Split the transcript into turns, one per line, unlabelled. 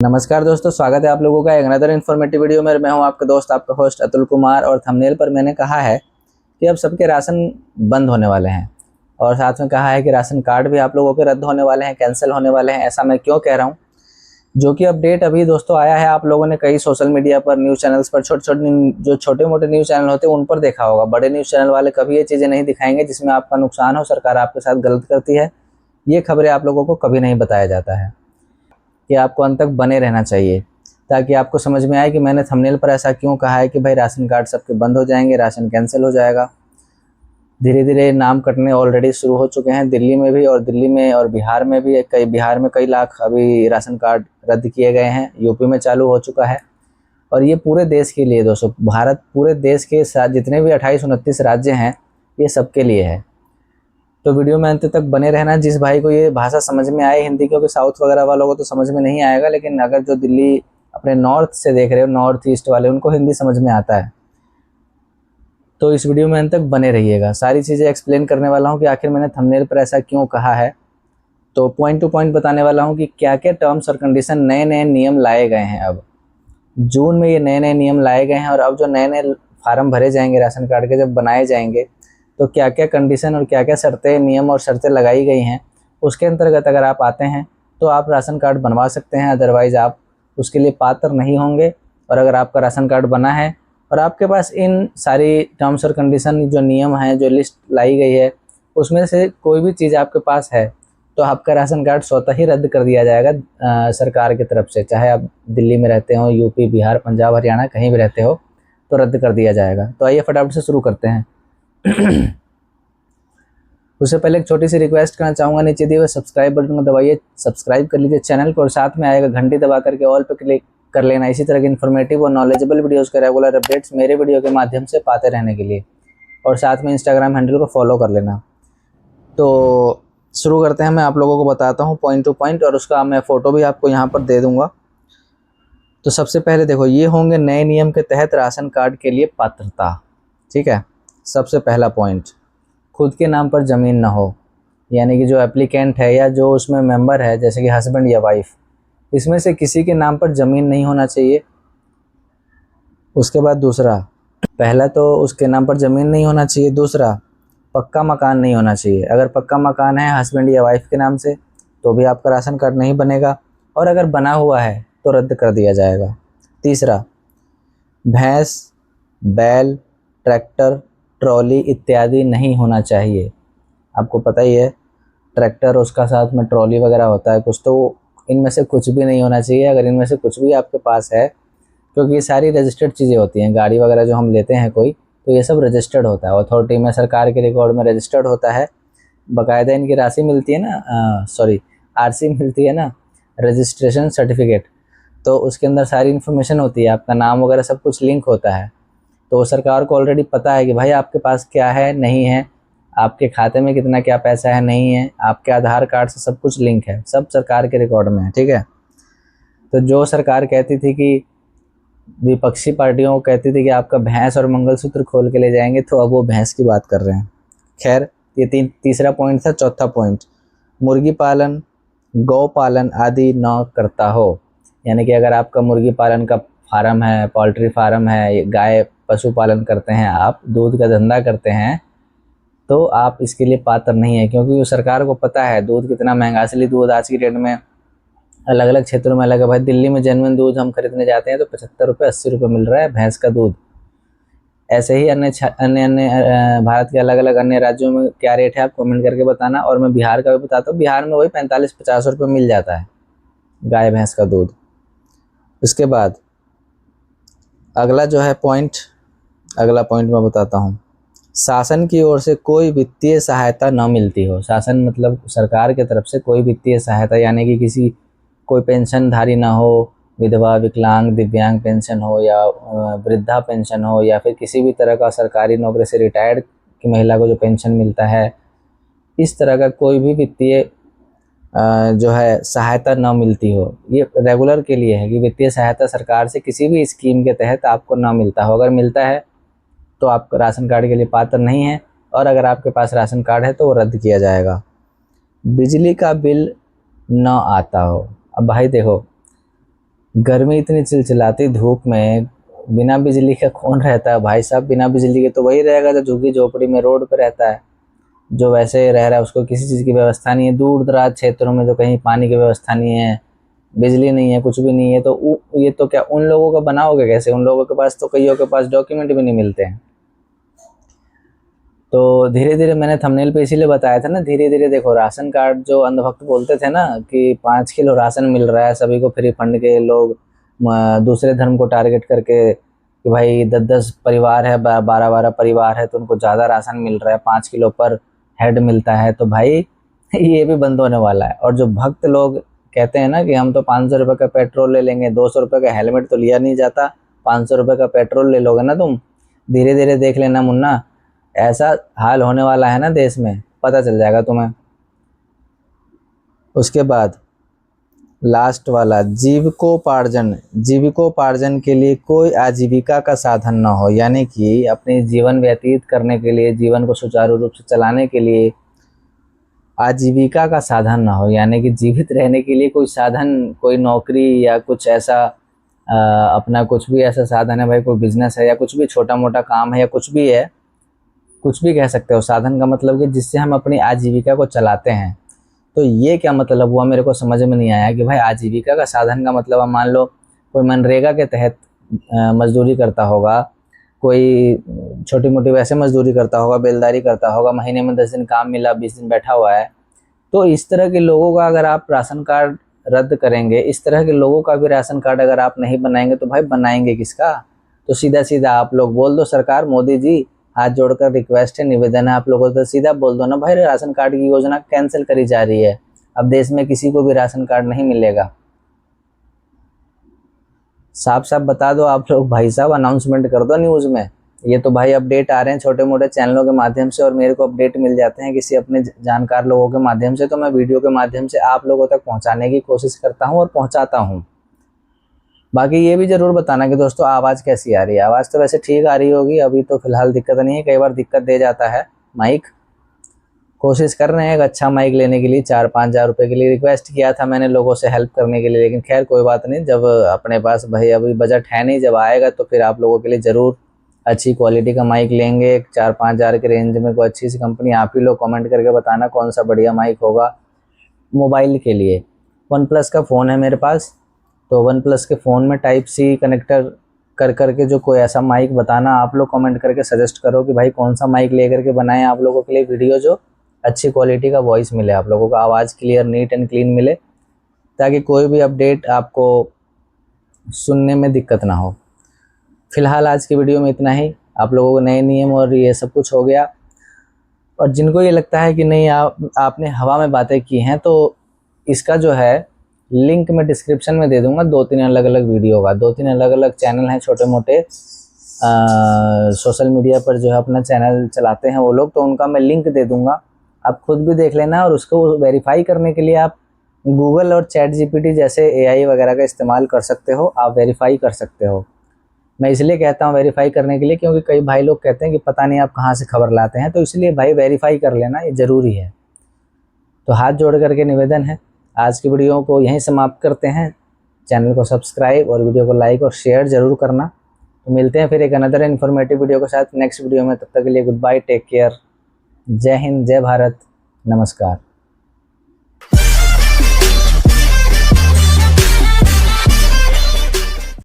नमस्कार दोस्तों, स्वागत है आप लोगों का एक अनदर इन्फॉर्मेटिव वीडियो में। मैं हूं आपका दोस्त, आपका होस्ट अतुल कुमार। और थंबनेल पर मैंने कहा है कि अब सबके राशन बंद होने वाले हैं और साथ में कहा है कि राशन कार्ड भी आप लोगों के रद्द होने वाले हैं, कैंसिल होने वाले हैं। ऐसा मैं क्यों कह रहा हूं? जो कि अपडेट अभी दोस्तों आया है, आप लोगों ने कई सोशल मीडिया पर, न्यूज़ चैनल्स पर, जो छोटे मोटे न्यूज़ चैनल होते हैं उन पर देखा होगा। बड़े न्यूज़ चैनल वाले कभी ये चीज़ें नहीं दिखाएंगे जिसमें आपका नुकसान हो, सरकार आपके साथ गलत करती है। ये खबरें आप लोगों को कभी नहीं बताया जाता है कि आपको अंत तक बने रहना चाहिए, ताकि आपको समझ में आए कि मैंने थंबनेल पर ऐसा क्यों कहा है कि भाई राशन कार्ड सबके बंद हो जाएंगे, राशन कैंसिल हो जाएगा। धीरे धीरे नाम कटने ऑलरेडी शुरू हो चुके हैं, दिल्ली में भी, और दिल्ली में और बिहार में भी। बिहार में कई लाख अभी राशन कार्ड रद्द किए गए हैं, यूपी में चालू हो चुका है। और ये पूरे देश के लिए दोस्तों, भारत पूरे देश के साथ जितने भी 28-29 राज्य हैं, ये सबके लिए है। तो वीडियो में अंत तक बने रहना। जिस भाई को ये भाषा समझ में आए हिंदी, क्योंकि साउथ वगैरह वालों को तो समझ में नहीं आएगा, लेकिन अगर जो दिल्ली अपने नॉर्थ से देख रहे हो, नॉर्थ ईस्ट वाले, उनको हिंदी समझ में आता है, तो इस वीडियो में अंत तक बने रहिएगा। सारी चीज़ें एक्सप्लेन करने वाला हूँ कि आखिर मैंने थंबनेल पर ऐसा क्यों कहा है। तो पॉइंट टू पॉइंट बताने वाला हूँ कि क्या क्या टर्म्स और कंडीशन, नए नए नियम लाए गए हैं। अब जून में ये नए नए नियम लाए गए हैं, और अब जो नए नए फार्म भरे जाएंगे राशन कार्ड के, जब बनाए जाएंगे, तो क्या क्या कंडीशन और क्या क्या शर्तें, नियम और शर्तें लगाई गई हैं, उसके अंतर्गत अगर आप आते हैं तो आप राशन कार्ड बनवा सकते हैं। अदरवाइज़ आप उसके लिए पात्र नहीं होंगे। और अगर आपका राशन कार्ड बना है और आपके पास इन सारी टर्म्स और कंडीशन, जो नियम हैं, जो लिस्ट लाई गई है, उसमें से कोई भी चीज़ आपके पास है, तो आपका राशन कार्ड स्वतः ही रद्द कर दिया जाएगा सरकार की तरफ से। चाहे आप दिल्ली में रहते हो, यूपी, बिहार, पंजाब, हरियाणा, कहीं भी रहते हो, तो रद्द कर दिया जाएगा। तो आइए फटाफट से शुरू करते हैं। उससे पहले एक छोटी सी रिक्वेस्ट करना चाहूँगा, नीचे दिए हुए सब्सक्राइब बटन को दबाइए, सब्सक्राइब कर लीजिए चैनल को, और साथ में आएगा घंटी दबा करके ऑल पे क्लिक कर लेना, इसी तरह के इन्फॉर्मेटिव और नॉलेजेबल वीडियोज़ के रेगुलर अपडेट्स मेरे वीडियो के माध्यम से पाते रहने के लिए। और साथ में इंस्टाग्राम हैंडल को फॉलो कर लेना। तो शुरू करते हैं। मैं आप लोगों को बताता हूँ पॉइंट टू पॉइंट, और उसका मैं फ़ोटो भी आपको यहाँ पर दे दूँगा। तो सबसे पहले देखो, ये होंगे नए नियम के तहत राशन कार्ड के लिए पात्रता। ठीक है, सबसे पहला पॉइंट, खुद के नाम पर ज़मीन ना हो, यानी कि जो एप्लीकेंट है या जो उसमें मेंबर है, जैसे कि हस्बैंड या वाइफ, इसमें से किसी के नाम पर ज़मीन नहीं होना चाहिए। उसके बाद दूसरा, पहला तो उसके नाम पर ज़मीन नहीं होना चाहिए। दूसरा, पक्का मकान नहीं होना चाहिए। अगर पक्का मकान है हस्बैंड या वाइफ के नाम से, तो भी आपका राशन कार्ड नहीं बनेगा, और अगर बना हुआ है तो रद्द कर दिया जाएगा। तीसरा, भैंस, बैल, ट्रैक्टर, ट्रॉली इत्यादि नहीं होना चाहिए। आपको पता ही है, ट्रैक्टर, उसका साथ में ट्रॉली वगैरह होता है कुछ, तो इनमें से कुछ भी नहीं होना चाहिए। अगर इनमें से कुछ भी आपके पास है, क्योंकि ये सारी रजिस्टर्ड चीज़ें होती हैं, गाड़ी वगैरह जो हम लेते हैं कोई, तो ये सब रजिस्टर्ड होता है, अथॉरिटी में, सरकार के रिकॉर्ड में रजिस्टर्ड होता है। बाकायदा इनकी राशि मिलती है ना, आरसी मिलती है ना, रजिस्ट्रेशन सर्टिफिकेट, तो उसके अंदर सारी इन्फॉर्मेशन होती है, आपका नाम वगैरह सब कुछ लिंक होता है। तो सरकार को ऑलरेडी पता है कि भाई आपके पास क्या है, नहीं है, आपके खाते में कितना क्या पैसा है, नहीं है, आपके आधार कार्ड से सब कुछ लिंक है, सब सरकार के रिकॉर्ड में है। ठीक है, तो जो सरकार कहती थी कि, विपक्षी पार्टियों को कहती थी कि आपका भैंस और मंगलसूत्र खोल के ले जाएंगे, तो अब वो भैंस की बात कर रहे हैं। खैर, ये तीसरा पॉइंट था। चौथा पॉइंट, मुर्गी पालन, गौ पालन आदि न करता हो। यानी कि अगर आपका मुर्गी पालन का फार्म है, पोल्ट्री फार्म है, गाय पशुपालन करते हैं, आप दूध का धंधा करते हैं, तो आप इसके लिए पात्र नहीं है। क्योंकि सरकार को पता है दूध कितना महंगा, असली दूध आज की डेट में अलग अलग क्षेत्रों में अलग है। भाई दिल्ली में जेन्युइन दूध हम खरीदने जाते हैं तो 75 रुपये 80 रुपये मिल रहा है भैंस का दूध। ऐसे ही अन्य अन्य भारत के अलग अलग अन्य राज्यों में क्या रेट है, आप कमेंट करके बताना। और मैं बिहार का भी बताता हूँ, बिहार में वही 45-50 रुपये मिल जाता है गाय भैंस का दूध। इसके बाद अगला जो है पॉइंट, अगला पॉइंट मैं बताता हूँ, शासन की ओर से कोई वित्तीय सहायता न मिलती हो। शासन मतलब सरकार की तरफ से कोई वित्तीय सहायता, यानी कि किसी, कोई पेंशनधारी ना हो, विधवा, विकलांग, दिव्यांग पेंशन हो, या वृद्धा पेंशन हो, या फिर किसी भी तरह का सरकारी नौकरी से रिटायर्ड की महिला को जो पेंशन मिलता है, इस तरह का कोई भी वित्तीय जो है सहायता न मिलती हो। ये रेगुलर के लिए है कि वित्तीय सहायता सरकार से किसी भी स्कीम के तहत आपको ना मिलता हो। अगर मिलता है तो आप राशन कार्ड के लिए पात्र नहीं है, और अगर आपके पास राशन कार्ड है तो वो रद्द किया जाएगा। बिजली का बिल न आता हो। अब भाई देखो, गर्मी इतनी चिलचिलाती धूप में बिना बिजली के कौन रहता है भाई साहब। बिना बिजली के तो वही रहेगा जो झुग्गी झोपड़ी में रोड पे रहता है, जो वैसे रह रहा है, उसको किसी चीज़ की व्यवस्था नहीं है। दूर दराज क्षेत्रों में जो कहीं पानी की व्यवस्था नहीं है, बिजली नहीं है, कुछ भी नहीं है, तो ये तो क्या उन लोगों का बनाओगे कैसे? उन लोगों के पास तो कईयों के पास डॉक्यूमेंट भी नहीं मिलते हैं। तो धीरे धीरे मैंने थंबनेल पे इसीलिए बताया था ना, धीरे धीरे देखो राशन कार्ड जो अंधभक्त बोलते थे ना कि 5 किलो राशन मिल रहा है सभी को फ्री फंड के, लोग दूसरे धर्म को टारगेट करके कि भाई 10-10 परिवार है, 12-12 परिवार है तो उनको ज़्यादा राशन मिल रहा है, 5 किलो पर हेड मिलता है। तो भाई ये भी बंद होने वाला है। और जो भक्त लोग कहते हैं ना कि हम तो 500 रुपये का पेट्रोल ले लेंगे, 200 रुपये का हेलमेट तो लिया नहीं जाता, 500 रुपये का पेट्रोल ले लोगे ना तुम, धीरे धीरे देख लेना मुन्ना, ऐसा हाल होने वाला है ना देश में, पता चल जाएगा तुम्हें। उसके बाद लास्ट वाला, जीविकोपार्जन के लिए कोई आजीविका का साधन न हो, यानी कि अपने जीवन व्यतीत करने के लिए, जीवन को सुचारू रूप से चलाने के लिए आजीविका का साधन ना हो, यानी कि जीवित रहने के लिए कोई साधन, कोई नौकरी या कुछ ऐसा अपना कुछ भी ऐसा साधन है भाई, कोई बिजनेस है या कुछ भी छोटा मोटा काम है या कुछ भी है, कुछ भी कह सकते हो। साधन का मतलब कि जिससे हम अपनी आजीविका को चलाते हैं। तो ये क्या मतलब हुआ, मेरे को समझ में नहीं आया कि भाई आजीविका का साधन का मतलब, मान लो कोई मनरेगा के तहत मजदूरी करता होगा, कोई छोटी मोटी वैसे मजदूरी करता होगा, बेलदारी करता होगा, महीने में 10 दिन काम मिला, 20 दिन बैठा हुआ है। तो इस तरह के लोगों का अगर आप राशन कार्ड रद्द करेंगे, इस तरह के लोगों का भी राशन कार्ड अगर आप नहीं बनाएंगे तो भाई बनाएंगे किसका? तो सीधा सीधा आप लोग बोल दो, सरकार मोदी जी हाथ जोड़कर रिक्वेस्ट है, निवेदन है आप लोगों से, सीधा बोल दो ना भाई राशन कार्ड की योजना कैंसिल करी जा रही है, अब देश में किसी को भी राशन कार्ड नहीं मिलेगा। साफ साफ बता दो आप लोग भाई साहब, अनाउंसमेंट कर दो न्यूज़ में। ये तो भाई अपडेट आ रहे हैं छोटे मोटे चैनलों के माध्यम से, और मेरे को अपडेट मिल जाते हैं किसी अपने जानकार लोगों के माध्यम से, तो मैं वीडियो के माध्यम से आप लोगों तक पहुंचाने की कोशिश करता हूं और पहुंचाता हूं। बाकी ये भी ज़रूर बताना कि दोस्तों आवाज़ कैसी आ रही है। आवाज़ तो वैसे ठीक आ रही होगी, अभी तो फ़िलहाल दिक्कत नहीं है, कई बार दिक्कत दे जाता है माइक। कोशिश कर रहे हैं एक अच्छा माइक लेने के लिए, 4-5 हज़ार रुपये के लिए रिक्वेस्ट किया था मैंने लोगों से हेल्प करने के लिए, लेकिन खैर कोई बात नहीं, जब अपने पास भाई अभी बजट है नहीं, जब आएगा तो फिर आप लोगों के लिए ज़रूर अच्छी क्वालिटी का माइक लेंगे। 4-5 हज़ार के रेंज में कोई अच्छी सी कंपनी, आप ही लोग कमेंट करके बताना कौन सा बढ़िया माइक होगा मोबाइल के लिए। वन प्लस का फ़ोन है मेरे पास, तो वन प्लस के फ़ोन में टाइप सी कनेक्टर कर करके जो कोई ऐसा माइक बताना, आप लोग कमेंट करके सजेस्ट करो कि भाई कौन सा माइक ले करके बनाएं आप लोगों के लिए वीडियो, जो अच्छी क्वालिटी का वॉइस मिले, आप लोगों का आवाज़ क्लियर नीट एंड क्लीन मिले, ताकि कोई भी अपडेट आपको सुनने में दिक्कत ना हो। फिलहाल आज की वीडियो में इतना ही। आप लोगों को नए नियम और ये सब कुछ हो गया, और जिनको ये लगता है कि नहीं आपने हवा में बातें की हैं, तो इसका जो है लिंक मैं डिस्क्रिप्शन में दे दूंगा, 2-3 अलग अलग वीडियो का, 2-3 अलग अलग चैनल हैं छोटे मोटे, सोशल मीडिया पर जो है अपना चैनल चलाते हैं वो लोग, तो उनका मैं लिंक दे दूंगा, आप खुद भी देख लेना। और उसको वेरीफाई करने के लिए आप गूगल और चैट जीपीटी जैसे एआई वगैरह का इस्तेमाल कर सकते हो, आप वेरीफाई कर सकते हो। मैं इसलिए कहता हूँ वेरीफाई करने के लिए क्योंकि कई भाई लोग कहते हैं कि पता नहीं आप कहाँ से खबर लाते हैं, तो इसलिए भाई वेरीफाई कर लेना, ये ज़रूरी है। तो हाथ जोड़ करके निवेदन है, आज की वीडियो को यहीं समाप्त करते हैं। चैनल को सब्सक्राइब और वीडियो को लाइक और शेयर ज़रूर करना। तो मिलते हैं फिर एक अनदर इन्फॉर्मेटिव वीडियो के साथ नेक्स्ट वीडियो में, तब तक के लिए गुड बाय, टेक केयर, जय हिंद, जय भारत, नमस्कार।